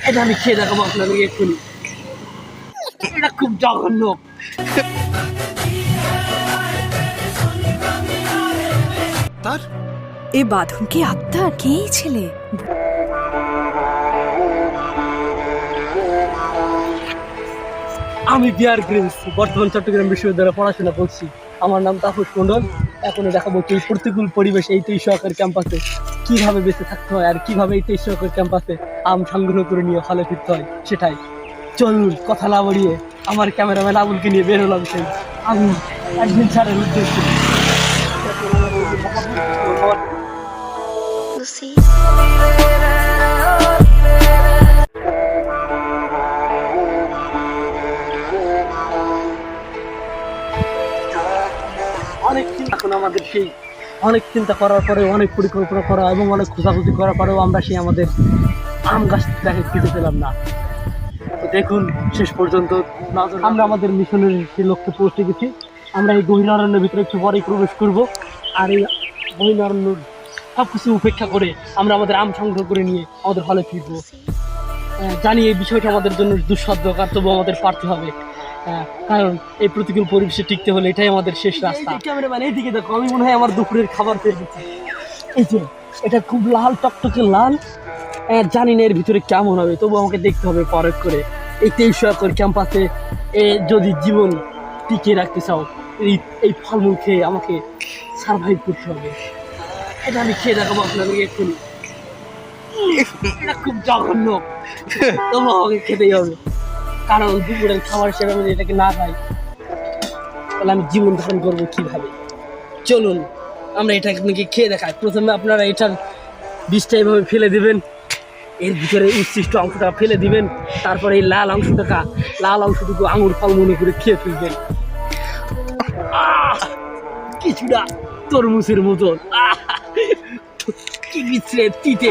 এটা আমি খেয়ে দেখাবো আপনাদেরকে এক্ষুনি। এটা খুব জঘন্য। তার এ বাঁধন কি আত্মা? কে এই ছেলে? আমি বিহার গ্রিন্স বর্তমান চট্টগ্রাম বিশ্ববিদ্যালয়ে পড়াশোনা করছি। আমার নাম তাপস মণ্ডল। এখন দেখাবো এই প্রতিকূল পরিবেশ এই 23 সহকারী ক্যাম্পাসে কিভাবে বেঁচে থাকতে হয় আর কিভাবে এই 23 সহকারী ক্যাম্পাসে আম সংগ্রহ করে নিয়ে হলে ফিরতে হয় সেটাই। চলুন কথা না বাড়িয়ে আমার ক্যামেরাম্যান আবুলকে নিয়ে বের হলাম সেই আমি একদিন ছাড়ের উদ্দেশ্যে। অনেক চিন্তা এখন আমাদের সেই অনেক চিন্তা করার পরে অনেক পরিকল্পনা করা এবং অনেক খোঁজাখুঁজি করার পরেও আমরা সেই আমাদের আম গাছটাকে পেতে পেলাম না। তো দেখুন শেষ পর্যন্ত আমরা আমাদের মিশনের সেই লক্ষ্যে পৌঁছে গেছি। আমরা এই গহীন অরণ্যের ভিতরে একটু পরেই প্রবেশ করব। আর এই গহীন অরণ্য সব কিছু উপেক্ষা করে আমরা আমাদের আম সংগ্রহ করে নিয়ে আমাদের হলে ফিরবো। জানি এই বিষয়টা আমাদের জন্য দুঃসাধ্যকর, তবু আমাদের পারতে হবে। কারণ এই প্রতিকূল পরিবেশে টিকতে হলে এটাই আমাদের শেষ রাস্তা। ক্যামেরাম্যান এইদিকে দেখো, আমি মনে হয় আমার দুপুরের খাবার পেয়ে গেছি। এই যে এটা খুব লাল টকটকে লাল। জানি না এর ভিতরে কেমন হবে, তবু আমাকে দেখতে হবে পরখ করে। এই 23 সহকারী ক্যাম্পাসে যদি জীবন টিকিয়ে রাখতে চাও এই ফলমূল খেয়ে আমাকে সার্ভাইভ করতে হবে। এটা আমি খেয়ে দেখাবো আপনাদেরকে এক্ষুনি। এটা খুব জঘন্য, তবু আমাকে খেতেই হবে। কারণ দুপুরের খাবার হিসেবে আমি এটাকে না খাই তাহলে আমি জীবন ধারণ করবো কিভাবে। চলুন আমরা এটা আপনাকে খেয়ে দেখাই। প্রথমে আপনারা এটার বীজটা এভাবে ফেলে দেবেন, এর ভিতরে উচ্ছিষ্ট অংশটা ফেলে দিবেন, তারপরে এই লাল অংশটুকু আঙুর ফল মনে করে খেয়ে ফেলবেন। কিছুটা তরমুজের মতন, কি বিচ্ছিরে তিতে